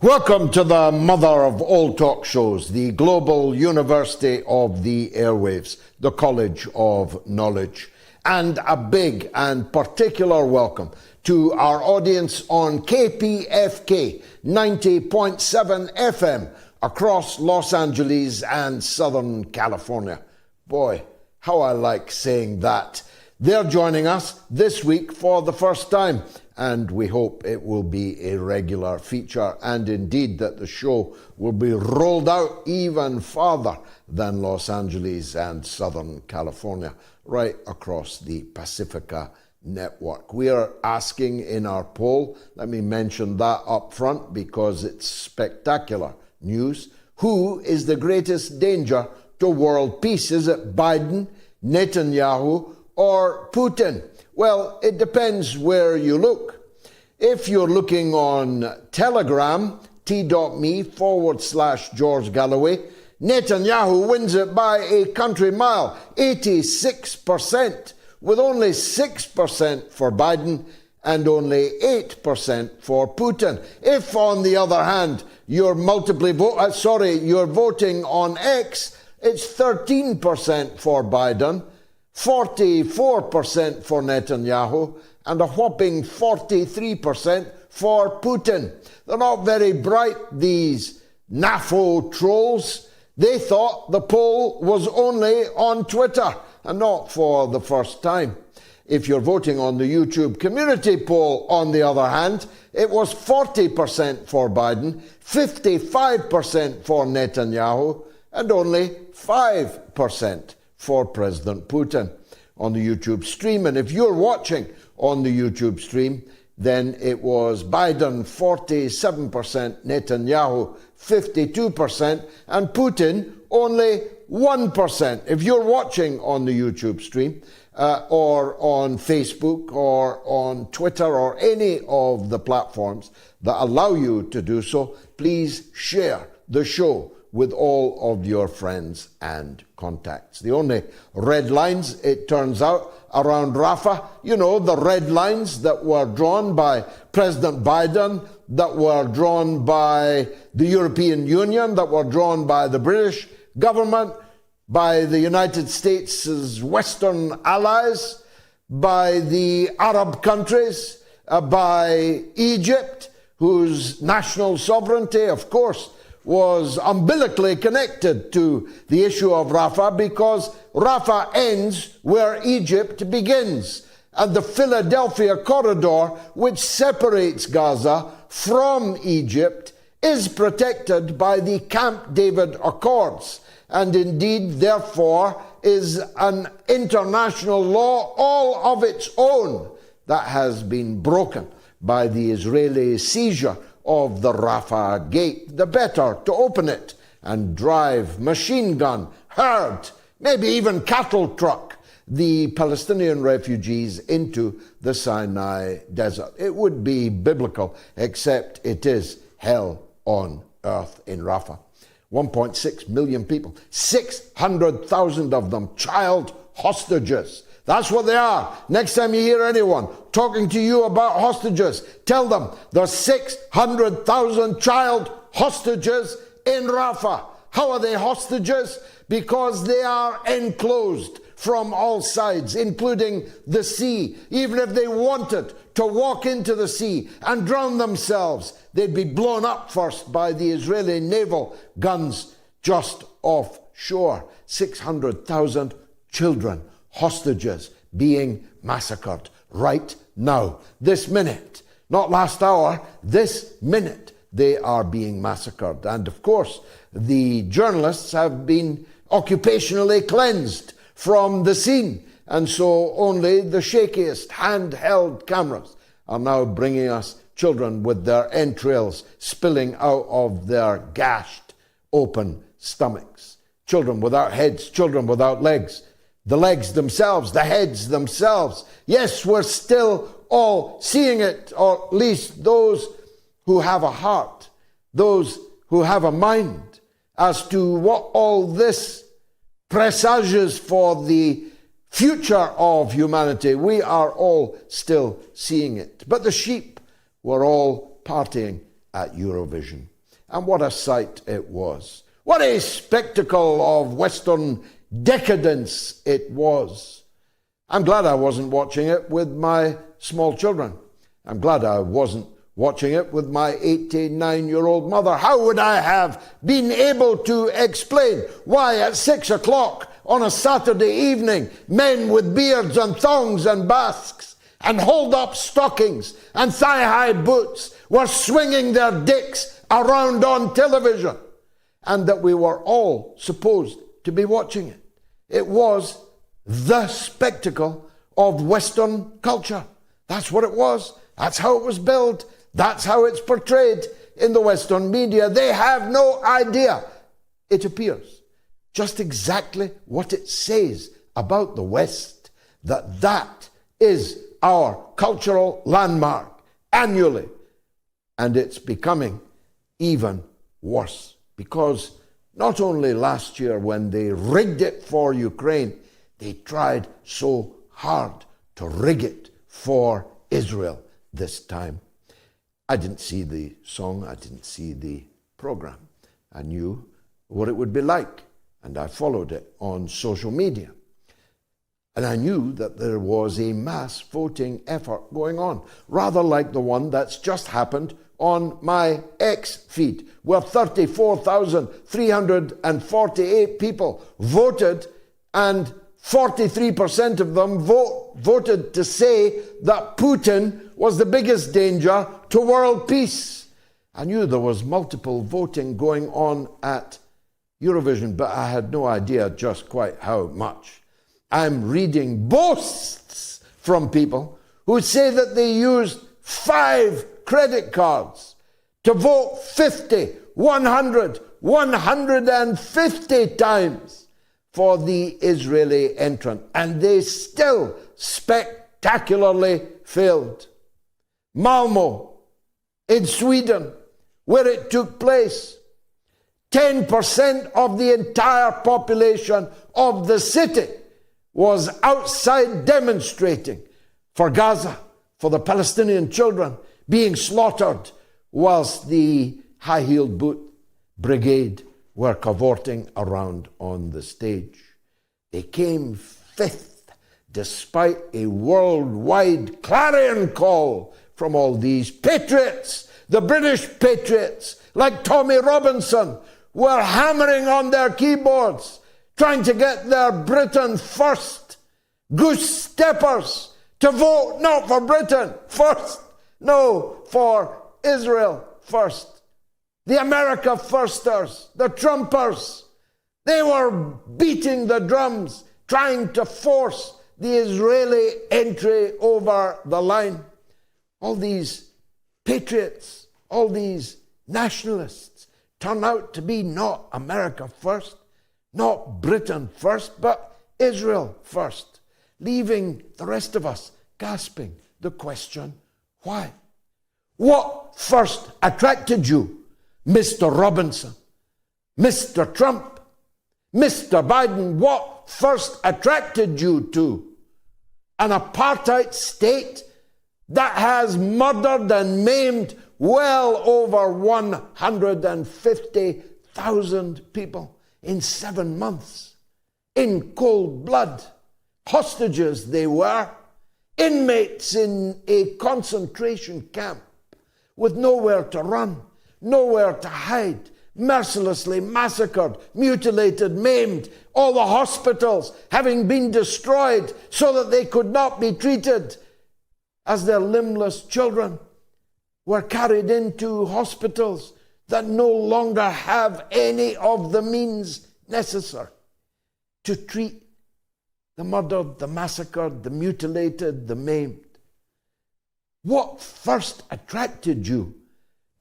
Welcome to the mother of all talk shows, the Global University of the Airwaves, the College of Knowledge. And a big and particular welcome to our audience on KPFK 90.7 FM across Los Angeles and Southern California. Boy, how I like saying that. They're joining us this week for the first time, and we hope it will be a regular feature, and indeed that the show will be rolled out even farther than Los Angeles and Southern California, right across the Pacifica network. We are asking in our poll, let me mention that up front because it's spectacular news, who is the greatest danger to world peace? Is it Biden, Netanyahu, or Putin? Well, it depends where you look. If you're looking on Telegram, t.me/George Galloway, Netanyahu wins it by a country mile, 86%, with only 6% for Biden and only 8% for Putin. If, on the other hand, you're you're voting on X, it's 13% for Biden, 44% for Netanyahu, and a whopping 43% for Putin. They're not very bright, these NAFO trolls. They thought the poll was only on Twitter, and not for the first time. If you're voting on the YouTube community poll, on the other hand, it was 40% for Biden, 55% for Netanyahu, and only 5% for President Putin on the YouTube stream. And if you're watching on the YouTube stream, then it was Biden 47%, Netanyahu 52%, and Putin only 1%. If you're watching on the YouTube stream, or on Facebook, or on Twitter, or any of the platforms that allow you to do so, please share the show with all of your friends and contacts. The only red lines, it turns out, around Rafah, you know, the red lines that were drawn by President Biden, that were drawn by the European Union, that were drawn by the British government, by the United States' Western allies, by the Arab countries, by Egypt, whose national sovereignty, of course, was umbilically connected to the issue of Rafah, because Rafah ends where Egypt begins. And the Philadelphia corridor, which separates Gaza from Egypt, is protected by the Camp David Accords, and indeed, therefore, is an international law all of its own that has been broken by the Israeli seizure of the Rafah gate. The better to open it and drive machine gun, herd, maybe even cattle truck the Palestinian refugees into the Sinai desert. It would be biblical, except it is hell on earth in Rafah. 1.6 million people, 600,000 of them child hostages. That's what they are. Next time you hear anyone talking to you about hostages, tell them there's 600,000 child hostages in Rafah. How are they hostages? Because they are enclosed from all sides, including the sea. Even if they wanted to walk into the sea and drown themselves, they'd be blown up first by the Israeli naval guns just offshore. 600,000 children, hostages, being massacred right now, this minute. Not last hour, this minute they are being massacred. And of course, the journalists have been occupationally cleansed from the scene. And so only the shakiest handheld cameras are now bringing us children with their entrails spilling out of their gashed, open stomachs. Children without heads, children without legs. The legs themselves, the heads themselves. Yes, we're still all seeing it, or at least those who have a heart, those who have a mind, as to what all this presages for the future of humanity. We are all still seeing it. But the sheep were all partying at Eurovision. And what a sight it was. What a spectacle of Western decadence it was. I'm glad I wasn't watching it with my small children. I'm glad I wasn't watching it with my 89-year-old mother. How would I have been able to explain why at 6 o'clock on a Saturday evening, men with beards and thongs and basques and hold-up stockings and thigh-high boots were swinging their dicks around on television, and that we were all supposed to be watching it? It was the spectacle of Western culture. That's what it was. That's how it was billed. That's how it's portrayed in the Western media. They have no idea, it appears, just exactly what it says about the West, that is our cultural landmark annually. And it's becoming even worse, because not only last year when they rigged it for Ukraine, they tried so hard to rig it for Israel this time. I didn't see the song, I didn't see the program. I knew what it would be like, and I followed it on social media. And I knew that there was a mass voting effort going on, rather like the one that's just happened on my X feed, where 34,348 people voted, and 43% of them voted to say that Putin was the biggest danger to world peace. I knew there was multiple voting going on at Eurovision, but I had no idea just quite how much. I'm reading boasts from people who say that they used 5 credit cards to vote 50, 100, 150 times for the Israeli entrant, and they still spectacularly failed. Malmö in Sweden, where it took place, 10% of the entire population of the city was outside demonstrating for Gaza, for the Palestinian children being slaughtered, whilst the high-heeled boot brigade were cavorting around on the stage. They came 5th, despite a worldwide clarion call from all these patriots. The British patriots, like Tommy Robinson, were hammering on their keyboards, trying to get their Britain first goose steppers to vote not for Britain first, no, for Israel first. The America firsters, the Trumpers, they were beating the drums, trying to force the Israeli entry over the line. All these patriots, all these nationalists turn out to be not America first, not Britain first, but Israel first, leaving the rest of us gasping the question, why? What first attracted you, Mr. Robinson, Mr. Trump, Mr. Biden? What first attracted you to an apartheid state that has murdered and maimed well over 150,000 people in 7 months, in cold blood? Hostages they were, inmates in a concentration camp with nowhere to run, nowhere to hide, mercilessly massacred, mutilated, maimed, all the hospitals having been destroyed so that they could not be treated, as their limbless children were carried into hospitals that no longer have any of the means necessary to treat the murdered, the massacred, the mutilated, the maimed. What first attracted you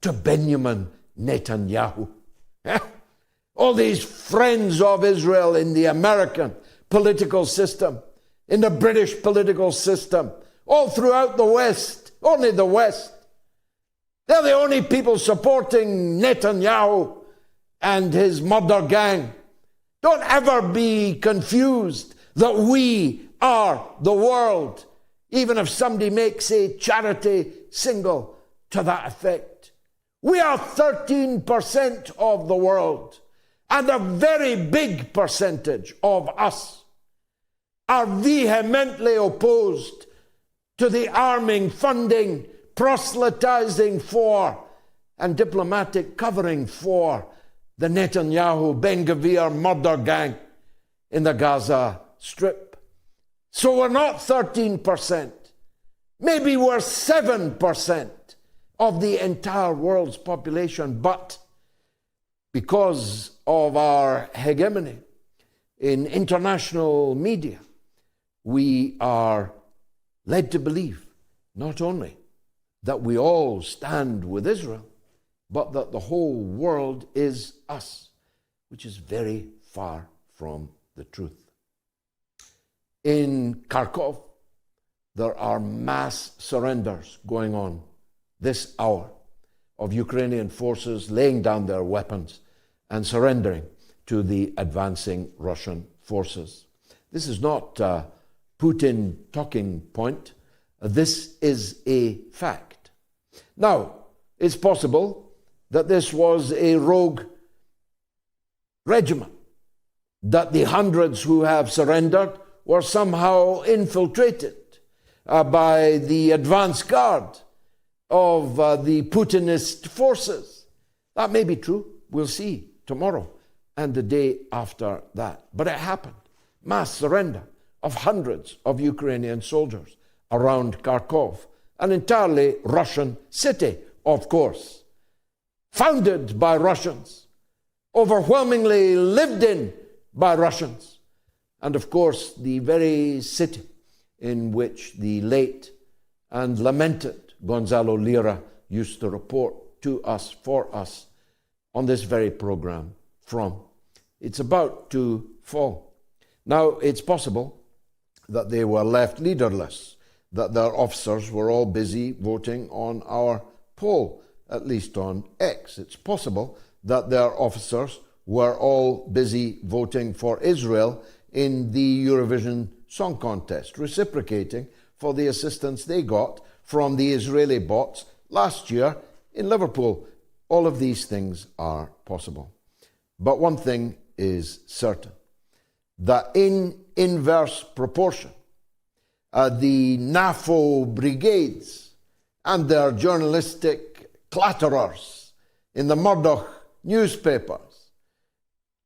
to Benjamin Netanyahu? All these friends of Israel in the American political system, in the British political system, all throughout the West, only the West. They're the only people supporting Netanyahu and his murder gang. Don't ever be confused that we are the world, even if somebody makes a charity single to that effect. We are 13% of the world, and a very big percentage of us are vehemently opposed to the arming, funding, proselytizing for, and diplomatic covering for the Netanyahu, Ben Gvir murder gang in the Gaza Strip. So we're not 13%. Maybe we're 7% of the entire world's population, but because of our hegemony in international media, we are led to believe not only that we all stand with Israel, but that the whole world is us, which is very far from the truth. In Kharkov, there are mass surrenders going on this hour of Ukrainian forces laying down their weapons and surrendering to the advancing Russian forces. This is not a Putin talking point. This is a fact. Now, it's possible that this was a rogue regiment, that the hundreds who have surrendered were somehow infiltrated by the advance guard of the Putinist forces. That may be true. We'll see tomorrow and the day after that. But it happened. Mass surrender of hundreds of Ukrainian soldiers around Kharkov, an entirely Russian city, of course, founded by Russians, overwhelmingly lived in by Russians, and of course the very city in which the late and lamented Gonzalo Lira used to report to us, for us, on this very program from. It's about to fall. Now, it's possible that they were left leaderless, that their officers were all busy voting on our poll, at least on X. It's possible that their officers were all busy voting for Israel in the Eurovision Song Contest, reciprocating for the assistance they got from the Israeli bots last year in Liverpool. All of these things are possible. But one thing is certain, that in inverse proportion, the NAFO brigades and their journalistic clatterers in the Murdoch newspapers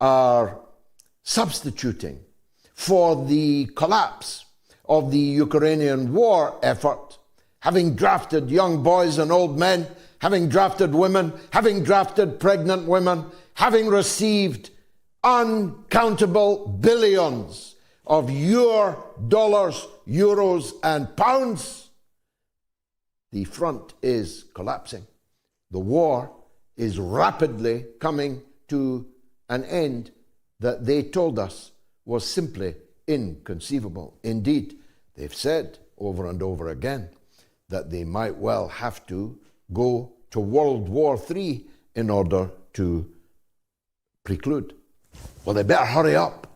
are substituting for the collapse of the Ukrainian war effort, having drafted young boys and old men, having drafted women, having drafted pregnant women, having received uncountable billions of your dollars, euros, and pounds. The front is collapsing. The war is rapidly coming to an end that they told us was simply inconceivable. Indeed, they've said over and over again that they might well have to go to World War III in order to preclude. Well, they better hurry up.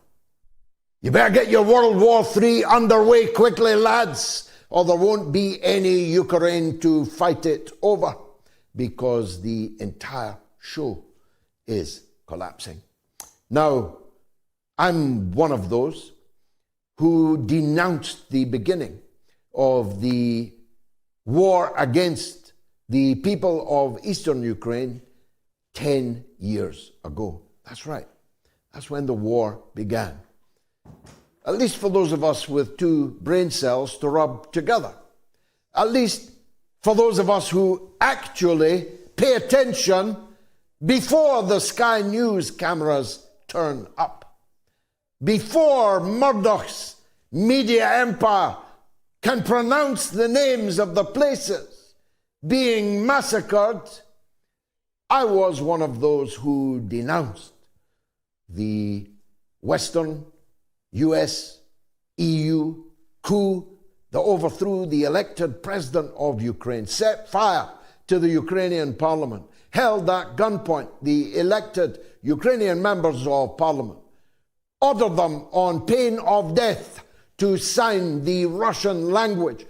You better get your World War III underway quickly, lads, or there won't be any Ukraine to fight it over, because the entire show is collapsing. Now, I'm one of those who denounced the beginning of the war against the people of Eastern Ukraine 10 years ago. That's right. That's when the war began. At least for those of us with two brain cells to rub together. At least for those of us who actually pay attention before the Sky News cameras turn up. Before Murdoch's media empire can pronounce the names of the places being massacred, I was one of those who denounced the Western, US, EU coup that overthrew the elected president of Ukraine, set fire to the Ukrainian parliament, held at gunpoint the elected Ukrainian members of parliament, ordered them on pain of death to sign the Russian language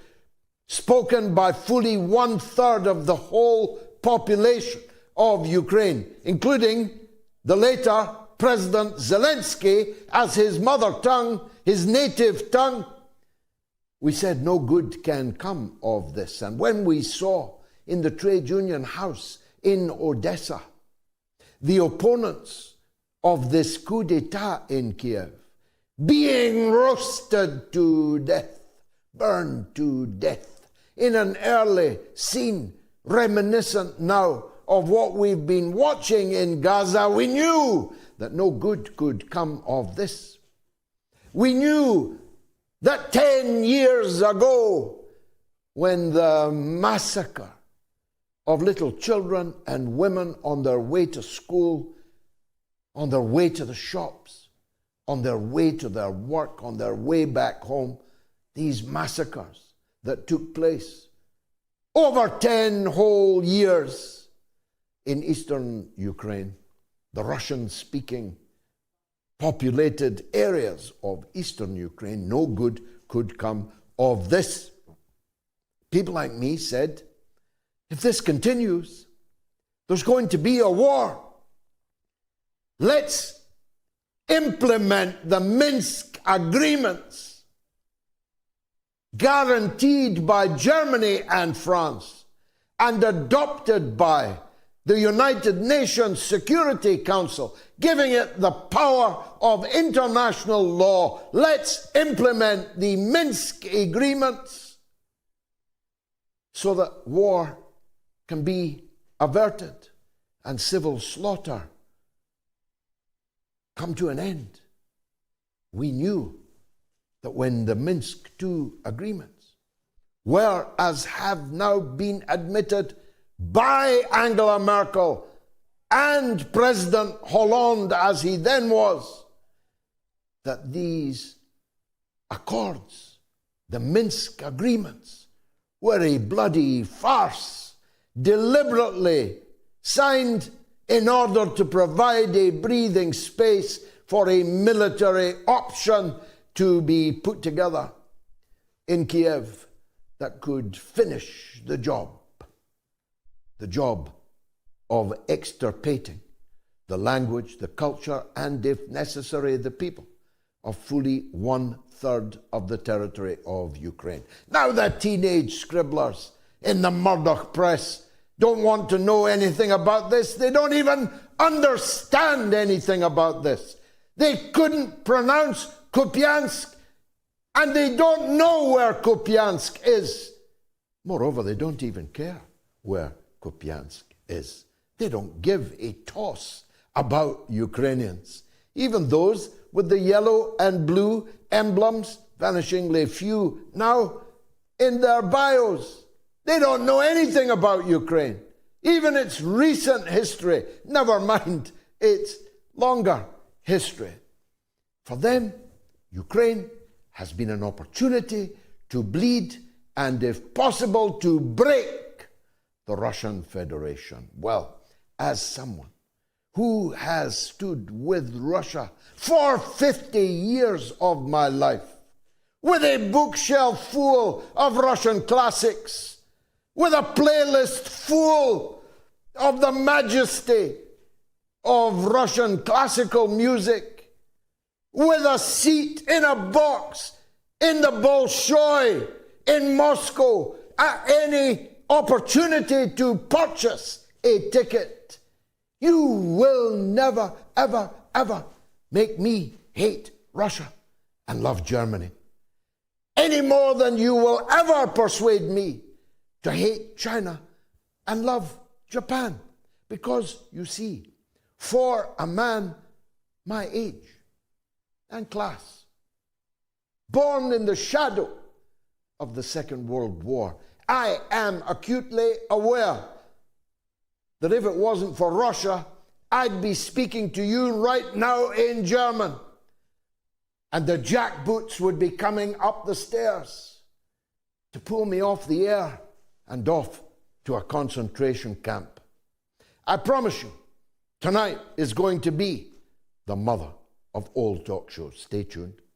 spoken by fully 1/3 of the whole population of Ukraine, including the later President Zelensky as his mother tongue, his native tongue. We said no good can come of this. And when we saw in the trade union house in Odessa the opponents of this coup d'etat in Kiev being roasted to death, burned to death, in an early scene reminiscent now of what we've been watching in Gaza, we knew that no good could come of this. We knew that 10 years ago, when the massacre of little children and women on their way to school, on their way to the shops, on their way to their work, on their way back home, these massacres that took place over 10 whole years in eastern Ukraine, the Russian-speaking populated areas of eastern Ukraine, no good could come of this. People like me said, if this continues, there's going to be a war. Let's implement the Minsk agreements guaranteed by Germany and France and adopted by the United Nations Security Council, giving it the power of international law. Let's implement the Minsk agreements so that war can be averted and civil slaughter come to an end. We knew that when the Minsk II agreements were, as have now been admitted by Angela Merkel and President Hollande, as he then was, that these accords, the Minsk agreements, were a bloody farce, deliberately signed in order to provide a breathing space for a military option to be put together in Kiev that could finish the job of extirpating the language, the culture, and, if necessary, the people of fully 1/3 of the territory of Ukraine. Now the teenage scribblers in the Murdoch press don't want to know anything about this. They don't even understand anything about this. They couldn't pronounce Kupiansk, and they don't know where Kupiansk is. Moreover, they don't even care where Kupiansk is. They don't give a toss about Ukrainians. Even those with the yellow and blue emblems, vanishingly few now, in their bios. They don't know anything about Ukraine, even its recent history, never mind its longer history. For them, Ukraine has been an opportunity to bleed and, if possible, to break the Russian Federation. Well, as someone who has stood with Russia for 50 years of my life, with a bookshelf full of Russian classics, with a playlist full of the majesty of Russian classical music, with a seat in a box in the Bolshoi in Moscow, at any opportunity to purchase a ticket, you will never, ever, ever make me hate Russia and love Germany, any more than you will ever persuade me to hate China and love Japan. Because, you see, for a man my age and class, born in the shadow of the Second World War, I am acutely aware that if it wasn't for Russia, I'd be speaking to you right now in German, and the jackboots would be coming up the stairs to pull me off the air and off to a concentration camp. I promise you, tonight is going to be the mother of all talk shows. Stay tuned.